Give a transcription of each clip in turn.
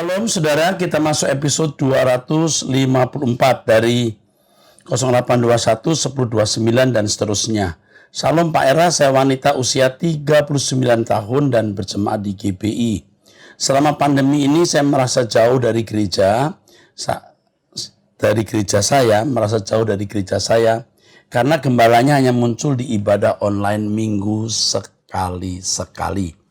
Shalom saudara, kita masuk episode 254 dari 0821 1029 dan seterusnya. Shalom Pak Era, saya wanita usia 39 tahun dan berjemaat di GBI. Selama pandemi ini saya merasa jauh dari gereja, merasa jauh dari gereja saya karena gembalanya hanya muncul di ibadah online minggu sekali-sekali.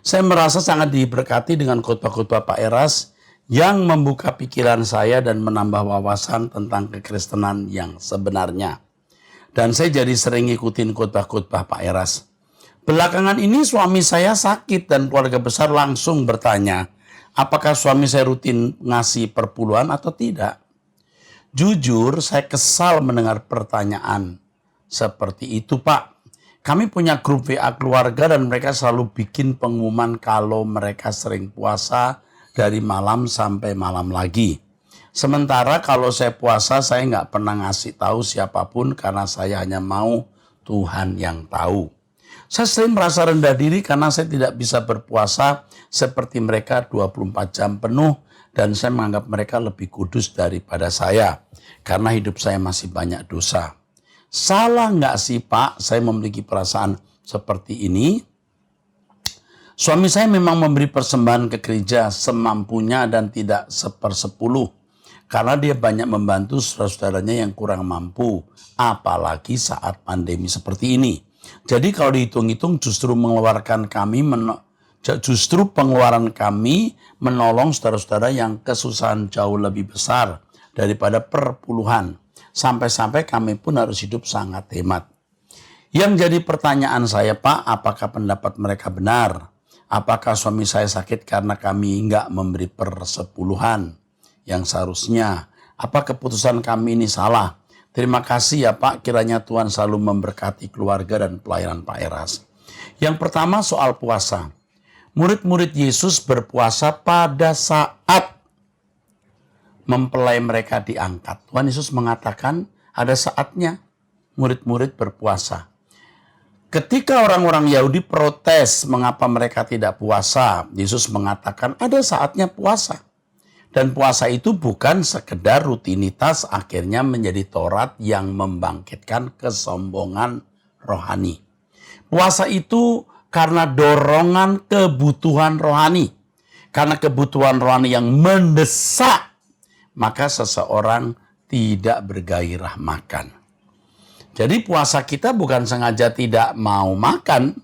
Saya merasa sangat diberkati dengan khotbah-khotbah Pak Eras yang membuka pikiran saya dan menambah wawasan tentang kekristenan yang sebenarnya. Dan saya jadi sering ngikutin khotbah-khotbah Pak Eras. Belakangan ini suami saya sakit dan keluarga besar langsung bertanya, apakah suami saya rutin ngasih perpuluhan atau tidak? Jujur, saya kesal mendengar pertanyaan seperti itu, Pak. Kami punya grup WA keluarga dan mereka selalu bikin pengumuman kalau mereka sering puasa dari malam sampai malam lagi. Sementara kalau saya puasa, saya nggak pernah ngasih tahu siapapun karena saya hanya mau Tuhan yang tahu. Saya sering merasa rendah diri karena saya tidak bisa berpuasa seperti mereka 24 jam penuh dan saya menganggap mereka lebih kudus daripada saya karena hidup saya masih banyak dosa. Salah nggak sih Pak, saya memiliki perasaan seperti ini? Suami saya memang memberi persembahan ke gereja semampunya dan tidak 1/10. Karena dia banyak membantu saudara-saudaranya yang kurang mampu, apalagi saat pandemi seperti ini. Jadi kalau dihitung-hitung justru pengeluaran kami menolong saudara-saudara yang kesusahan jauh lebih besar daripada perpuluhan. Sampai-sampai kami pun harus hidup sangat hemat. Yang jadi pertanyaan saya, Pak, apakah pendapat mereka benar? Apakah suami saya sakit karena kami nggak memberi persepuluhan yang seharusnya? Apa keputusan kami ini salah? Terima kasih ya Pak, kiranya Tuhan selalu memberkati keluarga dan pelayanan Pak Eras. Yang pertama soal puasa. Murid-murid Yesus berpuasa pada saat mempelai mereka diangkat. Tuhan Yesus mengatakan ada saatnya murid-murid berpuasa. Ketika orang-orang Yahudi protes mengapa mereka tidak puasa, Yesus mengatakan ada saatnya puasa. Dan puasa itu bukan sekedar rutinitas akhirnya menjadi Taurat yang membangkitkan kesombongan rohani. Puasa itu karena dorongan kebutuhan rohani. Karena kebutuhan rohani yang mendesak, maka seseorang tidak bergairah makan. Jadi puasa kita bukan sengaja tidak mau makan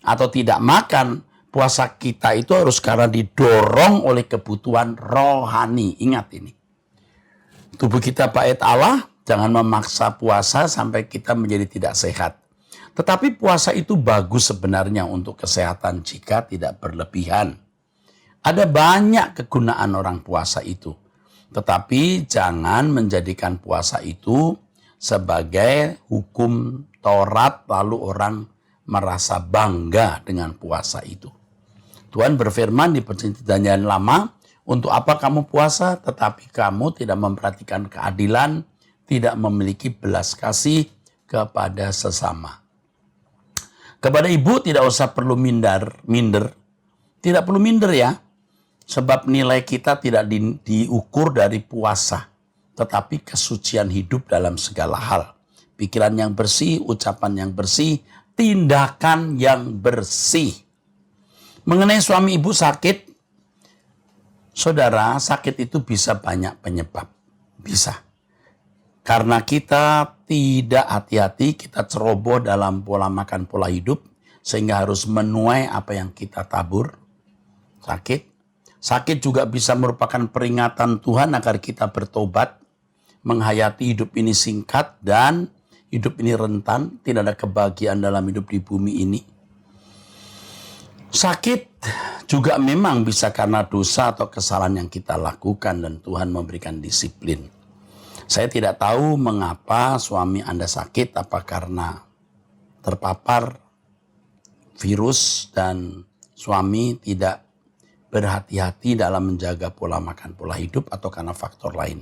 atau tidak makan. Puasa kita itu harus karena didorong oleh kebutuhan rohani. Ingat ini. Tubuh kita bait Allah, jangan memaksa puasa sampai kita menjadi tidak sehat. Tetapi puasa itu bagus sebenarnya untuk kesehatan jika tidak berlebihan. Ada banyak kegunaan orang puasa itu. Tetapi jangan menjadikan puasa itu sebagai hukum Taurat lalu orang merasa bangga dengan puasa itu. Tuhan berfirman di Perjanjian Lama, untuk apa kamu puasa tetapi kamu tidak memperhatikan keadilan, tidak memiliki belas kasih kepada sesama. Kepada ibu tidak usah perlu minder. Tidak perlu minder ya. Sebab nilai kita tidak diukur dari puasa, tetapi kesucian hidup dalam segala hal. Pikiran yang bersih, ucapan yang bersih, tindakan yang bersih. Mengenai suami ibu sakit, saudara, sakit itu bisa banyak penyebab. Bisa. Karena kita tidak hati-hati, kita ceroboh dalam pola makan, pola hidup, sehingga harus menuai apa yang kita tabur. Sakit juga bisa merupakan peringatan Tuhan agar kita bertobat, menghayati hidup ini singkat dan hidup ini rentan, tidak ada kebahagiaan dalam hidup di bumi ini. Sakit juga memang bisa karena dosa atau kesalahan yang kita lakukan dan Tuhan memberikan disiplin. Saya tidak tahu mengapa suami Anda sakit, apa karena terpapar virus dan suami tidak berhati-hati dalam menjaga pola makan, pola hidup atau karena faktor lain.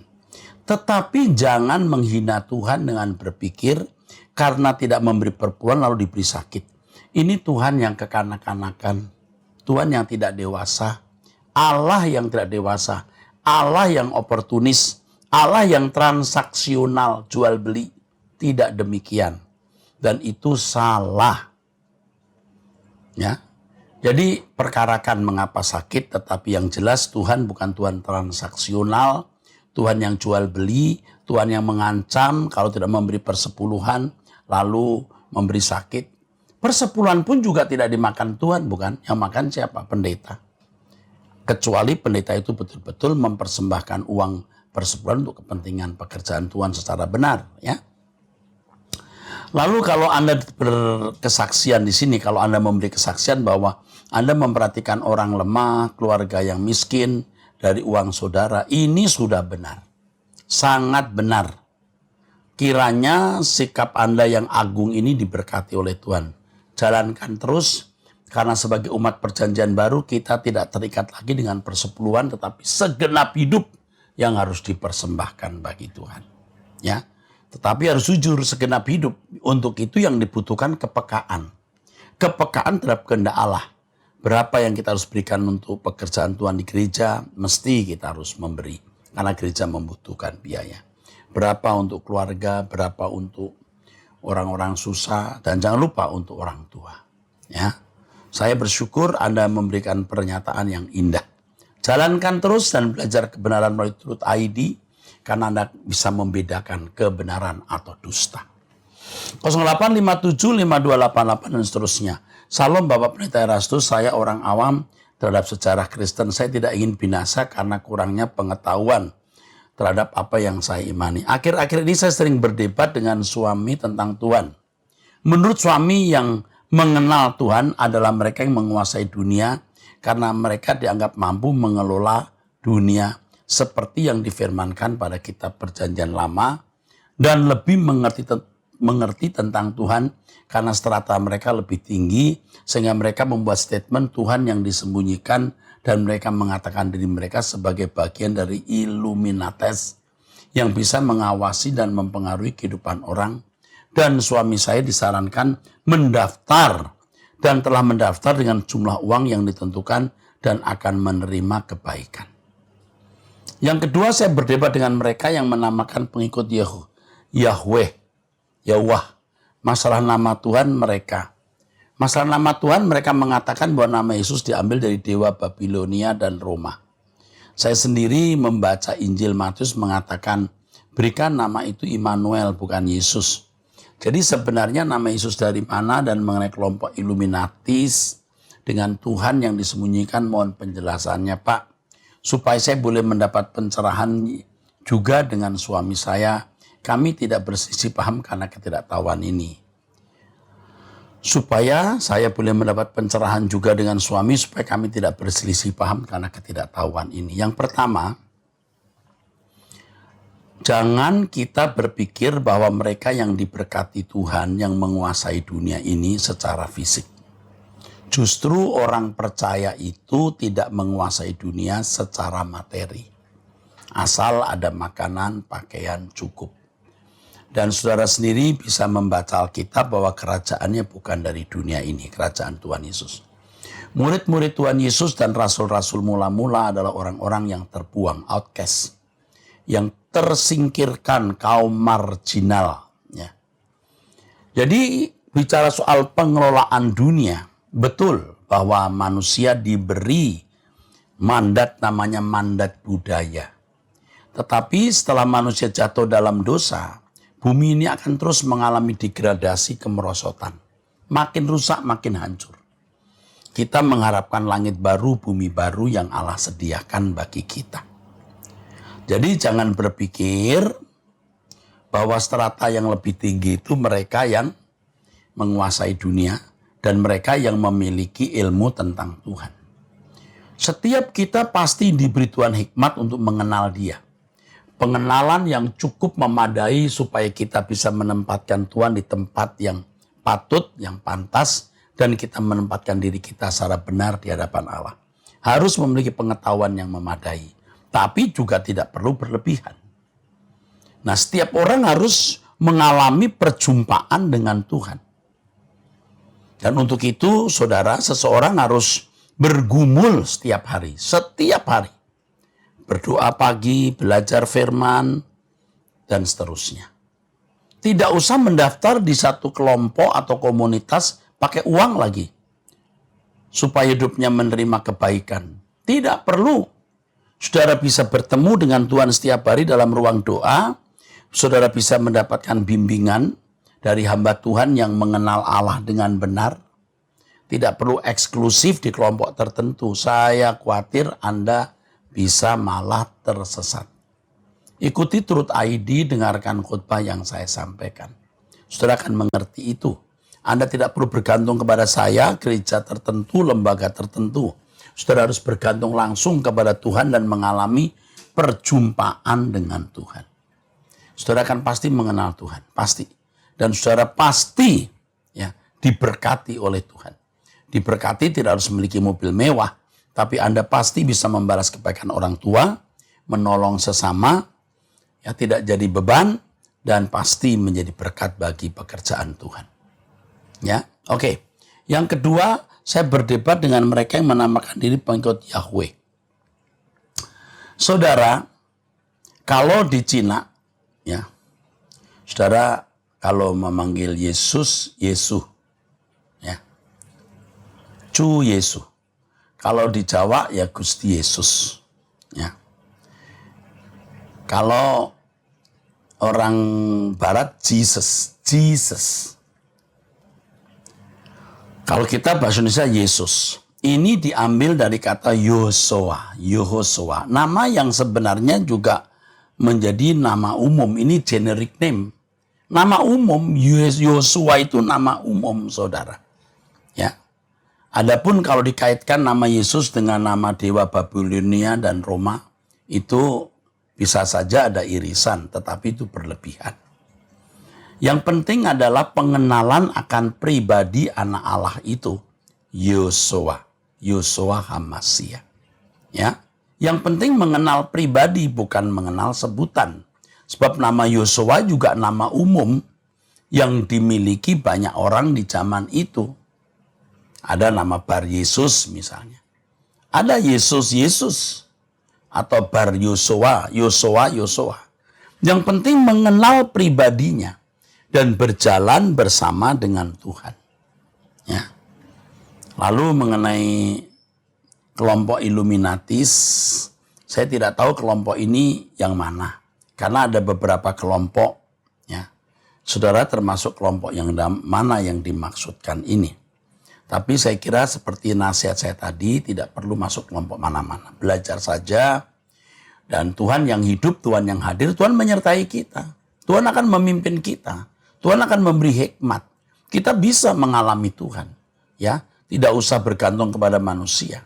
Tetapi jangan menghina Tuhan dengan berpikir karena tidak memberi perpuluhan lalu diberi sakit. Ini Tuhan yang kekanak-kanakan, Tuhan yang tidak dewasa, Allah yang tidak dewasa, Allah yang oportunis, Allah yang transaksional, jual beli. Tidak demikian. Dan itu salah. Ya. Jadi perkarakan mengapa sakit, tetapi yang jelas Tuhan bukan Tuhan transaksional, Tuhan yang jual beli, Tuhan yang mengancam kalau tidak memberi persepuluhan, lalu memberi sakit. Persepuluhan pun juga tidak dimakan Tuhan, bukan? Yang makan siapa? Pendeta. Kecuali pendeta itu betul-betul mempersembahkan uang persepuluhan untuk kepentingan pekerjaan Tuhan secara benar, ya. Lalu kalau Anda berkesaksian di sini, kalau Anda memberi kesaksian bahwa Anda memperhatikan orang lemah, keluarga yang miskin dari uang saudara, ini sudah benar. Sangat benar. Kiranya sikap Anda yang agung ini diberkati oleh Tuhan. Jalankan terus, karena sebagai umat perjanjian baru kita tidak terikat lagi dengan persepuluhan, tetapi segenap hidup yang harus dipersembahkan bagi Tuhan. Ya. Tetapi harus jujur, segenap hidup. Untuk itu yang dibutuhkan kepekaan. Kepekaan terhadap kehendak Allah. Berapa yang kita harus berikan untuk pekerjaan Tuhan di gereja, mesti kita harus memberi. Karena gereja membutuhkan biaya. Berapa untuk keluarga, berapa untuk orang-orang susah, dan jangan lupa untuk orang tua. Ya, saya bersyukur Anda memberikan pernyataan yang indah. Jalankan terus dan belajar kebenaran melalui Truth ID, karena Anda bisa membedakan kebenaran atau dusta. 08575288 dan seterusnya. Salam Bapak Pendeta Erastus, saya orang awam terhadap sejarah Kristen. Saya tidak ingin binasa karena kurangnya pengetahuan terhadap apa yang saya imani. Akhir-akhir ini saya sering berdebat dengan suami tentang Tuhan. Menurut suami, yang mengenal Tuhan adalah mereka yang menguasai dunia karena mereka dianggap mampu mengelola dunia seperti yang difirmankan pada kitab Perjanjian Lama, dan lebih mengerti tentang Tuhan karena strata mereka lebih tinggi, sehingga mereka membuat statement Tuhan yang disembunyikan dan mereka mengatakan diri mereka sebagai bagian dari Illuminates yang bisa mengawasi dan mempengaruhi kehidupan orang. Dan suami saya disarankan mendaftar dan telah mendaftar dengan jumlah uang yang ditentukan dan akan menerima kebaikan. Yang kedua, saya berdebat dengan mereka yang menamakan pengikut Yahweh. Masalah nama Tuhan mereka. Masalah nama Tuhan mereka mengatakan bahwa nama Yesus diambil dari dewa Babilonia dan Roma. Saya sendiri membaca Injil Matius mengatakan, berikan nama itu Immanuel, bukan Yesus. Jadi sebenarnya nama Yesus dari mana dan mengenai kelompok Illuminatis dengan Tuhan yang disembunyikan, mohon penjelasannya Pak. Supaya saya boleh mendapat pencerahan juga dengan suami saya. Kami tidak berselisih paham karena ketidaktahuan ini. Supaya saya boleh mendapat pencerahan juga dengan suami, supaya kami tidak berselisih paham karena ketidaktahuan ini. Yang pertama, jangan kita berpikir bahwa mereka yang diberkati Tuhan yang menguasai dunia ini secara fisik. Justru orang percaya itu tidak menguasai dunia secara materi. Asal ada makanan, pakaian cukup. Dan saudara sendiri bisa membaca Alkitab bahwa kerajaannya bukan dari dunia ini, kerajaan Tuhan Yesus. Murid-murid Tuhan Yesus dan rasul-rasul mula-mula adalah orang-orang yang terbuang, outcast. Yang tersingkirkan, kaum marginal. Ya. Jadi bicara soal pengelolaan dunia, betul bahwa manusia diberi mandat, namanya mandat budaya. Tetapi setelah manusia jatuh dalam dosa, bumi ini akan terus mengalami degradasi, kemerosotan. Makin rusak, makin hancur. Kita mengharapkan langit baru, bumi baru yang Allah sediakan bagi kita. Jadi jangan berpikir bahwa strata yang lebih tinggi itu mereka yang menguasai dunia dan mereka yang memiliki ilmu tentang Tuhan. Setiap kita pasti diberi Tuhan hikmat untuk mengenal Dia. Pengenalan yang cukup memadai supaya kita bisa menempatkan Tuhan di tempat yang patut, yang pantas, dan kita menempatkan diri kita secara benar di hadapan Allah. Harus memiliki pengetahuan yang memadai, tapi juga tidak perlu berlebihan. Nah, setiap orang harus mengalami perjumpaan dengan Tuhan. Dan untuk itu, saudara, seseorang harus bergumul setiap hari. Berdoa pagi, belajar firman, dan seterusnya. Tidak usah mendaftar di satu kelompok atau komunitas pakai uang lagi. Supaya hidupnya menerima kebaikan. Tidak perlu. Saudara bisa bertemu dengan Tuhan setiap hari dalam ruang doa. Saudara bisa mendapatkan bimbingan dari hamba Tuhan yang mengenal Allah dengan benar. Tidak perlu eksklusif di kelompok tertentu. Saya khawatir Anda bisa malah tersesat. Ikuti Truth ID, dengarkan khotbah yang saya sampaikan. Saudara akan mengerti itu. Anda tidak perlu bergantung kepada saya, gereja tertentu, lembaga tertentu. Saudara harus bergantung langsung kepada Tuhan dan mengalami perjumpaan dengan Tuhan. Saudara akan pasti mengenal Tuhan, pasti. Dan saudara pasti diberkati oleh Tuhan. Diberkati tidak harus memiliki mobil mewah, tapi Anda pasti bisa membalas kebaikan orang tua, menolong sesama, tidak jadi beban, dan pasti menjadi berkat bagi pekerjaan Tuhan. Oke. Yang kedua, saya berdebat dengan mereka yang menamakan diri pengikut Yahweh. Saudara, kalau di Cina, saudara kalau memanggil Yesus, Yesus, Cu Yesus. Kalau di Jawa, ya Gusti Yesus. Kalau orang Barat, Jesus. Kalau kita bahasa Indonesia, Yesus. Ini diambil dari kata Yehosua. Nama yang sebenarnya juga menjadi nama umum. Ini generic name. Nama umum, Yosua itu nama umum, saudara. Adapun kalau dikaitkan nama Yesus dengan nama Dewa Babilonia dan Roma, itu bisa saja ada irisan, tetapi itu berlebihan. Yang penting adalah pengenalan akan pribadi anak Allah itu, Yosua Hamasia. Yang penting mengenal pribadi, bukan mengenal sebutan. Sebab nama Yosua juga nama umum yang dimiliki banyak orang di zaman itu. Ada nama Bar Yesus misalnya. Ada Yesus atau Bar Yosua. Yang penting mengenal pribadinya dan berjalan bersama dengan Tuhan. Lalu mengenai kelompok Illuminatis, saya tidak tahu kelompok ini yang mana. Karena ada beberapa kelompok, saudara termasuk kelompok yang mana yang dimaksudkan ini. Tapi saya kira seperti nasihat saya tadi, tidak perlu masuk kelompok mana-mana. Belajar saja, dan Tuhan yang hidup, Tuhan yang hadir, Tuhan menyertai kita. Tuhan akan memimpin kita. Tuhan akan memberi hikmat. Kita bisa mengalami Tuhan. Tidak usah bergantung kepada manusia.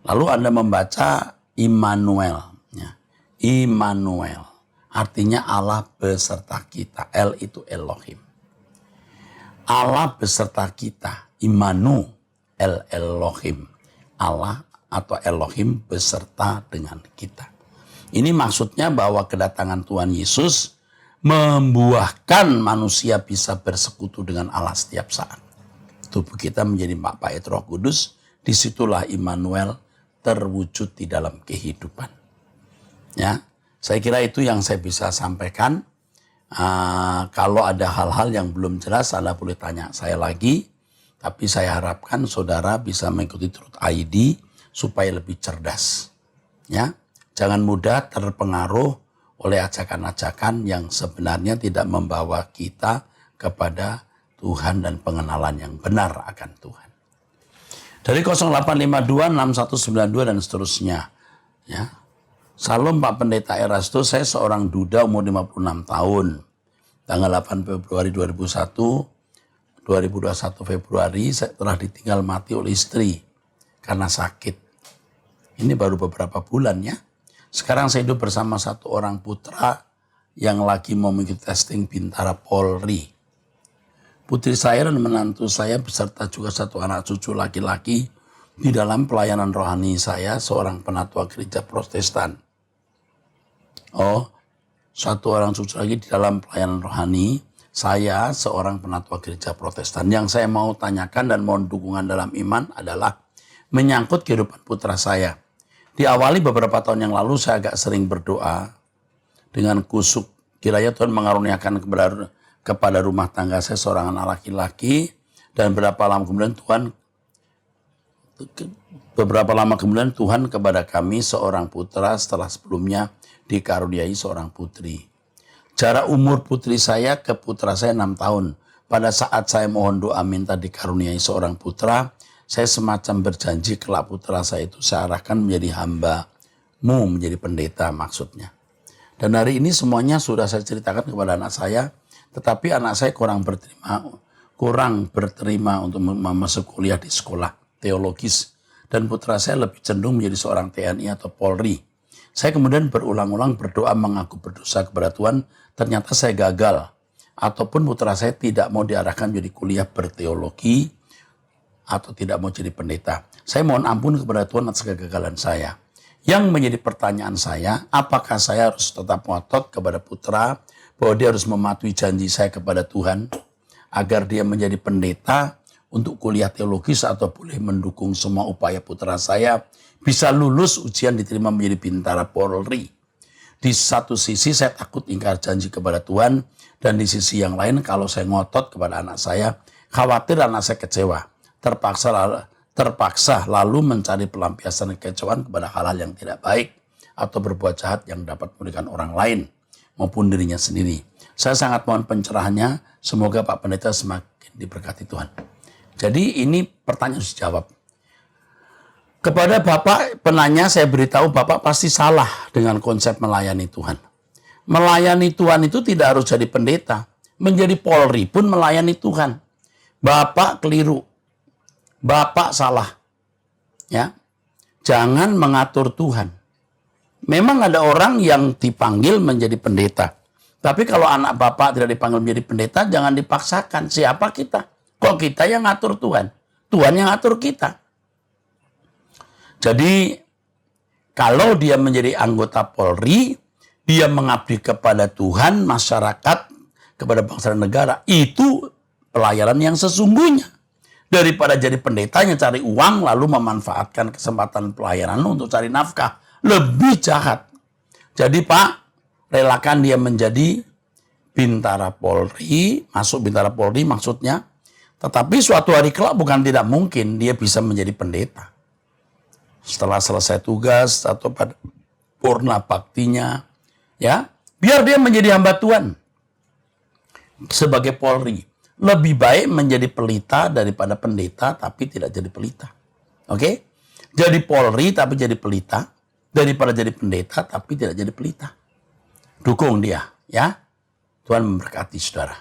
Lalu Anda membaca Immanuel. Immanuel. Artinya Allah beserta kita. El itu Elohim. Allah beserta kita. Immanuel Elohim. Allah atau Elohim beserta dengan kita. Ini maksudnya bahwa kedatangan Tuhan Yesus membuahkan manusia bisa bersekutu dengan Allah setiap saat. Tubuh kita menjadi Bapa Roh Kudus, disitulah Immanuel terwujud di dalam kehidupan. Saya kira itu yang saya bisa sampaikan. Kalau ada hal-hal yang belum jelas, Anda boleh tanya saya lagi. Tapi saya harapkan saudara bisa mengikuti Truth ID supaya lebih cerdas. Jangan mudah terpengaruh oleh ajakan-ajakan yang sebenarnya tidak membawa kita kepada Tuhan dan pengenalan yang benar akan Tuhan. Dari 0852 6192 dan seterusnya. Salam Pak Pendeta Erasto, saya seorang duda umur 56 tahun. Tanggal 8 Februari 2021 Februari saya telah ditinggal mati oleh istri karena sakit. Ini baru beberapa bulan ya. Sekarang saya hidup bersama satu orang putra yang lagi mau mengikuti testing Bintara Polri. Putri saya dan menantu saya beserta juga satu anak cucu laki-laki di dalam pelayanan rohani saya, seorang penatua gereja Protestan. Satu orang cucu lagi di dalam pelayanan rohani, saya seorang penatua gereja Protestan. Yang saya mau tanyakan dan mohon dukungan dalam iman adalah, menyangkut kehidupan putra saya. Diawali beberapa tahun yang lalu saya agak sering berdoa dengan kusuk. Kiranya Tuhan mengaruniakan kepada rumah tangga saya seorang anak laki-laki. Dan beberapa lama kemudian Tuhan kepada kami seorang putra setelah sebelumnya dikaruniai seorang putri. Jarak umur putri saya ke putra saya 6 tahun. Pada saat saya mohon doa minta dikaruniai seorang putra, saya semacam berjanji kelak putra saya itu saya arahkan menjadi hamba-Mu, menjadi pendeta maksudnya. Dan hari ini semuanya sudah saya ceritakan kepada anak saya, tetapi anak saya kurang berterima untuk masuk kuliah di sekolah teologis. Dan putra saya lebih cenderung menjadi seorang TNI atau Polri. Saya kemudian berulang-ulang berdoa mengaku berdosa kepada Tuhan, ternyata saya gagal. Ataupun putra saya tidak mau diarahkan menjadi kuliah berteologi, atau tidak mau jadi pendeta. Saya mohon ampun kepada Tuhan atas kegagalan saya. Yang menjadi pertanyaan saya, apakah saya harus tetap ngotot kepada putra, bahwa dia harus mematuhi janji saya kepada Tuhan, agar dia menjadi pendeta, untuk kuliah teologis atau boleh mendukung semua upaya putra saya bisa lulus ujian diterima menjadi bintara Polri. Di satu sisi saya takut ingkar janji kepada Tuhan, dan di sisi yang lain kalau saya ngotot kepada anak saya, khawatir anak saya kecewa, terpaksa lalu mencari pelampiasan kekecewaan kepada hal-hal yang tidak baik atau berbuat jahat yang dapat merugikan orang lain maupun dirinya sendiri. Saya sangat mohon pencerahannya, semoga Pak Pendeta semakin diberkati Tuhan. Jadi ini pertanyaan harus dijawab. Kepada Bapak penanya saya beritahu Bapak pasti salah dengan konsep melayani Tuhan. Melayani Tuhan itu tidak harus jadi pendeta. Menjadi Polri pun melayani Tuhan. Bapak keliru. Bapak salah. Ya. Jangan mengatur Tuhan. Memang ada orang yang dipanggil menjadi pendeta. Tapi kalau anak Bapak tidak dipanggil menjadi pendeta, jangan dipaksakan. Siapa kita? Kok kita yang ngatur Tuhan? Tuhan yang ngatur kita. Jadi, kalau dia menjadi anggota Polri, dia mengabdi kepada Tuhan, masyarakat, kepada bangsa dan negara. Itu pelayanan yang sesungguhnya. Daripada jadi pendetanya cari uang, lalu memanfaatkan kesempatan pelayanan untuk cari nafkah. Lebih jahat. Jadi Pak, relakan dia menjadi bintara Polri, masuk bintara Polri maksudnya. Tetapi suatu hari kelak bukan tidak mungkin dia bisa menjadi pendeta. Setelah selesai tugas atau pada purna baktinya, ya, biar dia menjadi hamba Tuhan. Sebagai Polri, lebih baik menjadi pelita daripada pendeta tapi tidak jadi pelita. Oke? Jadi Polri tapi jadi pelita, daripada jadi pendeta tapi tidak jadi pelita. Dukung dia, ya. Tuhan memberkati saudara.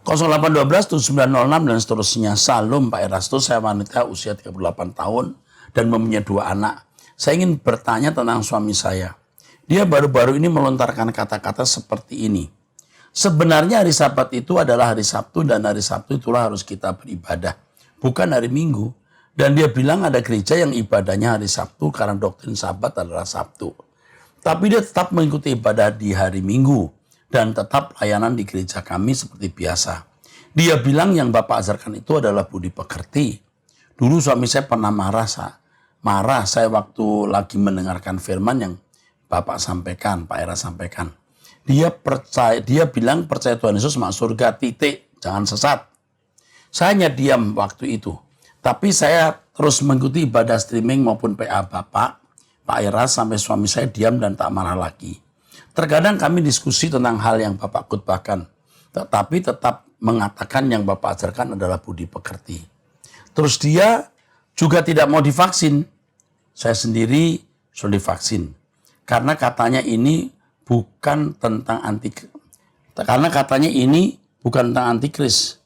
0812 7906 dan seterusnya. Salam Pak Erastus, saya wanita usia 38 tahun dan mempunyai 2 anak. Saya ingin bertanya tentang suami saya. Dia baru-baru ini melontarkan kata-kata seperti ini. Sebenarnya hari Sabat itu adalah hari Sabtu dan hari Sabtu itulah harus kita beribadah. Bukan hari Minggu. Dan dia bilang ada gereja yang ibadahnya hari Sabtu karena doktrin Sabat adalah Sabtu. Tapi dia tetap mengikuti ibadah di hari Minggu. Dan tetap layanan di gereja kami seperti biasa. Dia bilang yang Bapak ajarkan itu adalah budi pekerti. Dulu suami saya pernah marah saya waktu lagi mendengarkan firman yang Bapak sampaikan, Pak Era sampaikan. Dia bilang percaya Tuhan Yesus masuk surga, titik, jangan sesat. Saya hanya diam waktu itu. Tapi saya terus mengikuti ibadah streaming maupun PA Bapak, Pak Era, sampai suami saya diam dan tak marah lagi. Terkadang kami diskusi tentang hal yang Bapak khotbahkan, tetapi tetap mengatakan yang Bapak ajarkan adalah budi pekerti. Terus dia juga tidak mau divaksin. Saya sendiri sudah divaksin. Karena katanya ini bukan tentang antikris.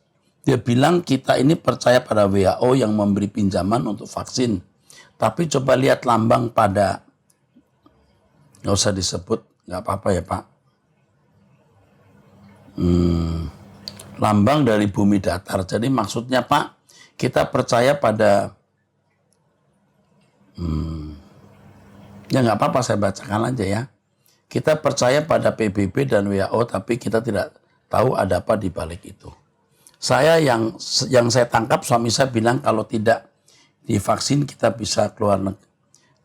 Dia bilang kita ini percaya pada WHO yang memberi pinjaman untuk vaksin. Tapi coba lihat lambang pada, nggak usah disebut, nggak apa-apa ya Pak. Lambang dari bumi datar. Jadi maksudnya Pak, kita percaya pada, ya nggak apa-apa saya bacakan aja ya. Kita percaya pada PBB dan WHO, tapi kita tidak tahu ada apa di balik itu. Saya yang saya tangkap suami saya bilang kalau tidak divaksin kita bisa keluar negeri.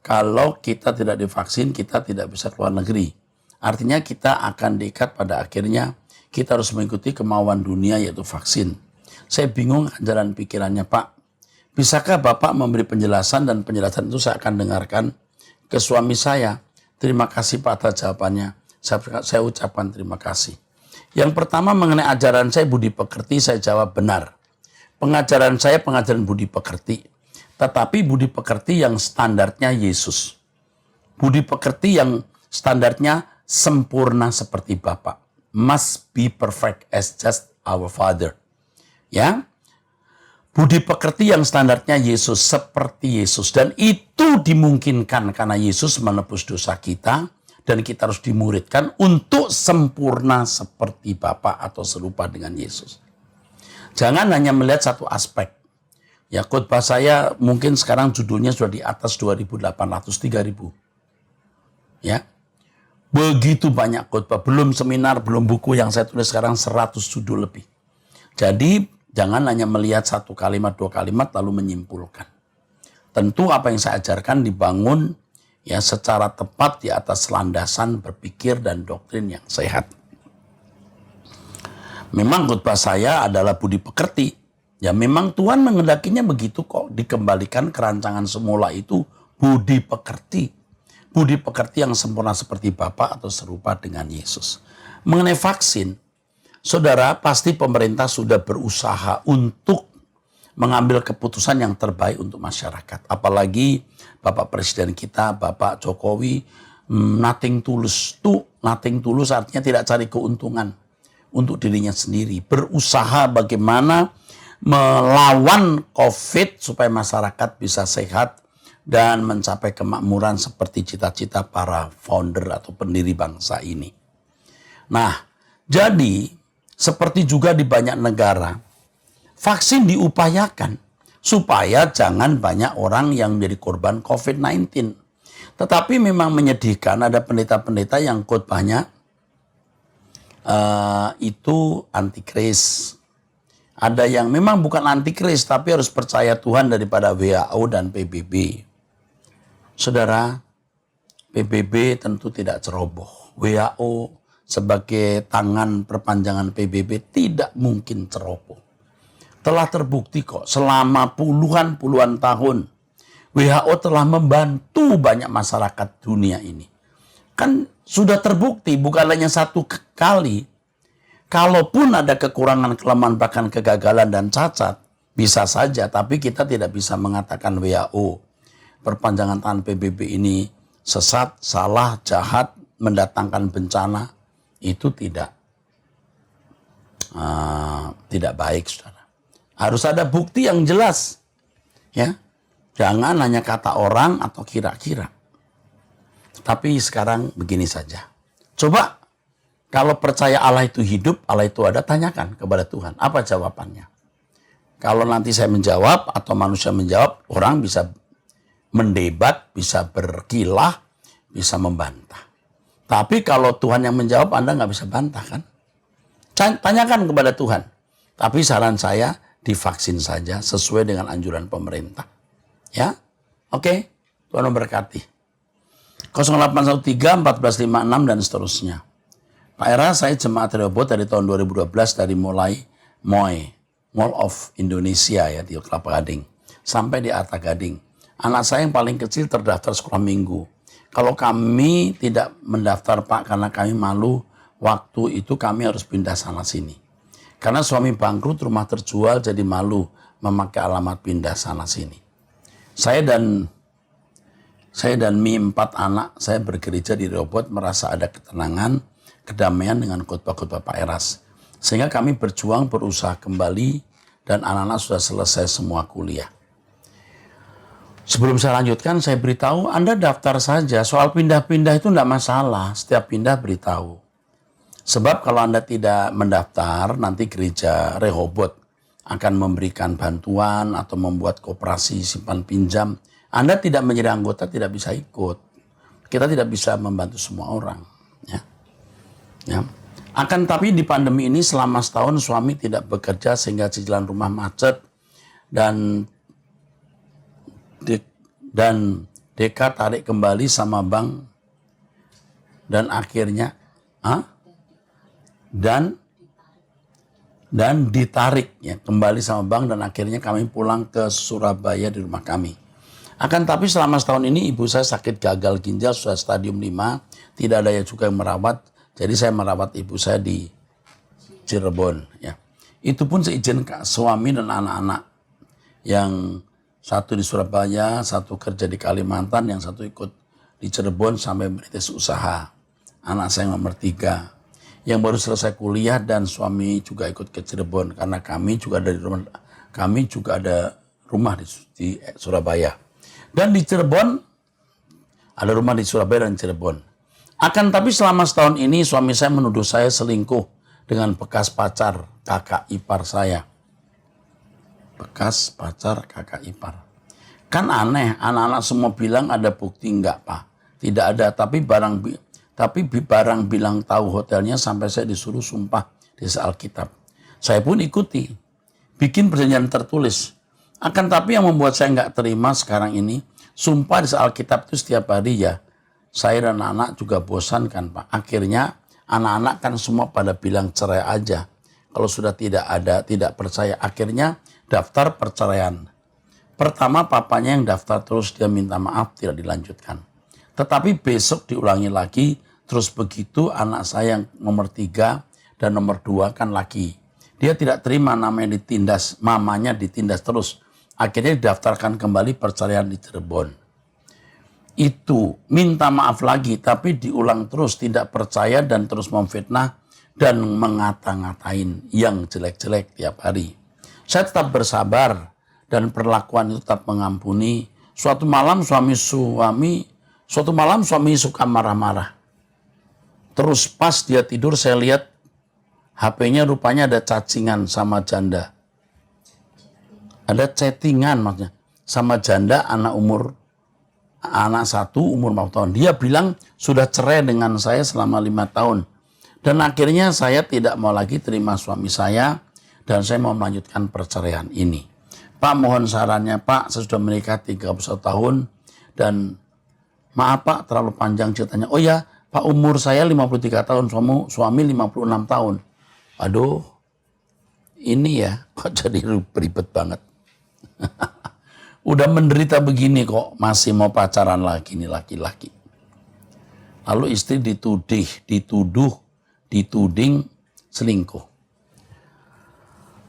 Kalau kita tidak divaksin, kita tidak bisa keluar negeri. Artinya kita akan diikat pada akhirnya kita harus mengikuti kemauan dunia yaitu vaksin. Saya bingung jalan pikirannya, Pak. Bisakah Bapak memberi penjelasan dan penjelasan itu saya akan dengarkan ke suami saya. Terima kasih Pak atas jawabannya. Saya ucapkan terima kasih. Yang pertama mengenai ajaran saya budi pekerti, saya jawab benar. Pengajaran saya pengajaran budi pekerti. Tetapi budi pekerti yang standarnya Yesus. Budi pekerti yang standarnya sempurna seperti Bapa. Must be perfect as just our Father. Ya. Budi pekerti yang standarnya Yesus seperti Yesus. Dan itu dimungkinkan karena Yesus menebus dosa kita. Dan kita harus dimuridkan untuk sempurna seperti Bapa atau serupa dengan Yesus. Jangan hanya melihat satu aspek. Ya, khotbah saya mungkin sekarang judulnya sudah di atas 2.800, 3.000. Ya. Begitu banyak khotbah, belum seminar, belum buku yang saya tulis sekarang 100 judul lebih. Jadi, jangan hanya melihat satu kalimat, dua kalimat lalu menyimpulkan. Tentu apa yang saya ajarkan dibangun ya secara tepat di atas landasan berpikir dan doktrin yang sehat. Memang khotbah saya adalah budi pekerti. Ya memang Tuhan menghendakinya begitu kok. Dikembalikan ke rancangan semula itu budi pekerti. Budi pekerti yang sempurna seperti Bapa atau serupa dengan Yesus. Mengenai vaksin, saudara pasti pemerintah sudah berusaha untuk mengambil keputusan yang terbaik untuk masyarakat. Apalagi Bapak Presiden kita, Bapak Jokowi, nothing tulus. Nothing tulus artinya tidak cari keuntungan untuk dirinya sendiri. Berusaha bagaimana melawan COVID supaya masyarakat bisa sehat dan mencapai kemakmuran seperti cita-cita para founder atau pendiri bangsa ini. Nah, jadi seperti juga di banyak negara, vaksin diupayakan supaya jangan banyak orang yang menjadi korban COVID-19. Tetapi memang menyedihkan ada pendeta-pendeta yang khotbahnya itu antikris. Ada yang memang bukan antikris tapi harus percaya Tuhan daripada WHO dan PBB. Saudara, PBB tentu tidak ceroboh. WHO sebagai tangan perpanjangan PBB tidak mungkin ceroboh. Telah terbukti kok selama puluhan tahun WHO telah membantu banyak masyarakat dunia ini. Kan sudah terbukti bukan hanya satu kali. Kalaupun ada kekurangan, kelemahan, bahkan kegagalan dan cacat, bisa saja. Tapi kita tidak bisa mengatakan WHO, perpanjangan tangan PBB ini sesat, salah, jahat, mendatangkan bencana. Itu tidak baik, saudara. Harus ada bukti yang jelas. Ya, jangan hanya kata orang atau kira-kira. Tapi sekarang begini saja. Coba kalau percaya Allah itu hidup, Allah itu ada, tanyakan kepada Tuhan. Apa jawabannya? Kalau nanti saya menjawab atau manusia menjawab, orang bisa mendebat, bisa berkilah, bisa membantah. Tapi kalau Tuhan yang menjawab, Anda nggak bisa bantah kan? Tanyakan kepada Tuhan. Tapi saran saya, divaksin saja sesuai dengan anjuran pemerintah. Ya, oke. Tuhan memberkati. 0813 1456 dan seterusnya. Pak Era, saya jemaat Rehoboth dari tahun 2012 dari mulai Mall of Indonesia ya di Kelapa Gading sampai di Arta Gading. Anak saya yang paling kecil terdaftar sekolah minggu. Kalau kami tidak mendaftar Pak karena kami malu, waktu itu kami harus pindah sana sini. Karena suami bangkrut, rumah terjual, jadi malu memakai alamat pindah sana sini. Saya dan Mi 4 anak, saya bergereja di Rehoboth merasa ada ketenangan, kedamaian dengan khotbah-khotbah Pak Eras. Sehingga kami berjuang, berusaha kembali, dan anak-anak sudah selesai semua kuliah. Sebelum saya lanjutkan, saya beritahu, Anda daftar saja. Soal pindah-pindah itu tidak masalah, setiap pindah beritahu. Sebab kalau Anda tidak mendaftar, nanti gereja Rehoboth akan memberikan bantuan atau membuat koperasi simpan pinjam. Anda tidak menjadi anggota, tidak bisa ikut. Kita tidak bisa membantu semua orang. Ya. Akan tapi di pandemi ini selama setahun suami tidak bekerja sehingga cicilan rumah macet dan dan Deka tarik kembali sama bank dan akhirnya dan ditarik ya kembali sama bank dan akhirnya kami pulang ke Surabaya di rumah kami. Akan tapi selama setahun ini ibu saya sakit gagal ginjal sudah stadium 5, tidak ada yang juga yang merawat. Jadi saya merawat ibu saya di Cirebon ya. Itu pun seizin suami dan anak-anak yang satu di Surabaya, satu kerja di Kalimantan, yang satu ikut di Cirebon sampai merintis usaha. Anak saya nomor 3 yang baru selesai kuliah dan suami juga ikut ke Cirebon karena kami juga ada rumah di Surabaya. Dan di Cirebon ada rumah di Surabaya dan Cirebon. Akan tapi selama setahun ini suami saya menuduh saya selingkuh dengan bekas pacar kakak ipar saya. Bekas pacar kakak ipar. Kan aneh, anak-anak semua bilang ada bukti, enggak Pak. Tidak ada, tapi barang bilang tahu hotelnya sampai saya disuruh sumpah di Alkitab. Saya pun ikuti, bikin perjanjian tertulis. Akan tapi yang membuat saya enggak terima sekarang ini, sumpah di Alkitab itu setiap hari ya. Saya dan anak juga bosan kan Pak. Akhirnya anak-anak kan semua pada bilang cerai aja. Kalau sudah tidak percaya, akhirnya daftar perceraian. Pertama papanya yang daftar terus dia minta maaf tidak dilanjutkan. Tetapi besok diulangi lagi, terus begitu anak saya yang nomor 3 dan nomor 2 kan laki. Dia tidak terima namanya ditindas, mamanya ditindas terus. Akhirnya didaftarkan kembali perceraian di Cirebon. Itu minta maaf lagi tapi diulang terus, tidak percaya dan terus memfitnah dan mengata-ngatain yang jelek-jelek tiap hari. Saya tetap bersabar dan perlakuan itu tetap mengampuni. Suatu malam suami suka marah-marah. Terus pas dia tidur saya lihat HP-nya rupanya ada cacingan sama janda. Ada chattingan maksudnya sama janda anak 1 umur 4 tahun. Dia bilang sudah cerai dengan saya selama 5 tahun. Dan akhirnya saya tidak mau lagi terima suami saya dan saya mau melanjutkan perceraian ini. Pak mohon sarannya Pak, saya sudah menikah 31 tahun dan maaf Pak terlalu panjang ceritanya. Oh ya Pak umur saya 53 tahun, suami 56 tahun. Aduh ini ya kok jadi ribet banget. Udah menderita begini kok masih mau pacaran lagi nih laki-laki. Lalu istri dituding selingkuh.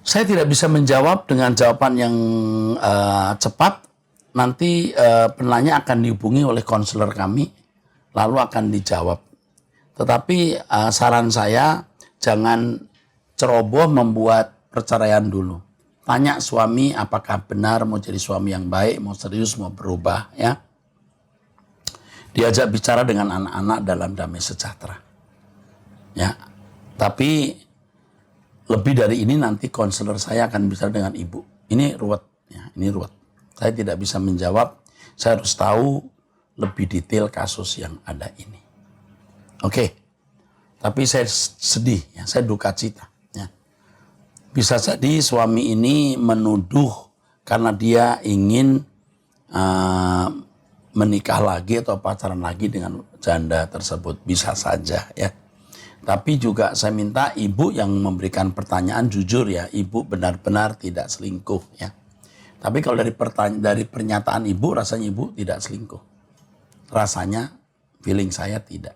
Saya tidak bisa menjawab dengan jawaban yang cepat. Nanti penanya akan dihubungi oleh konselor kami, lalu akan dijawab. Tetapi saran saya jangan ceroboh membuat perceraian dulu. Tanya suami apakah benar mau jadi suami yang baik, mau serius, mau berubah ya. Diajak bicara dengan anak-anak dalam damai sejahtera. Ya. Tapi lebih dari ini nanti konselor saya akan bicara dengan ibu. Ini ruwet ya, ini ruwet. Saya tidak bisa menjawab, saya harus tahu lebih detail kasus yang ada ini. Oke. Tapi saya sedih ya, saya duka cita. Bisa jadi suami ini menuduh karena dia ingin menikah lagi atau pacaran lagi dengan janda tersebut. Bisa saja ya. Tapi juga saya minta ibu yang memberikan pertanyaan jujur ya. Ibu benar-benar tidak selingkuh ya. Tapi kalau dari pernyataan ibu rasanya ibu tidak selingkuh. Rasanya feeling saya tidak.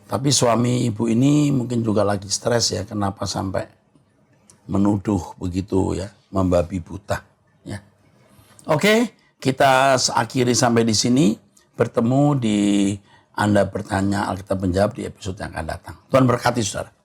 Tapi suami ibu ini mungkin juga lagi stres ya. Kenapa sampai menuduh begitu ya, membabi buta ya. Oke, kita akhiri sampai di sini. Bertemu di Anda Bertanya Alkitab Menjawab di episode yang akan datang. Tuhan berkati saudara.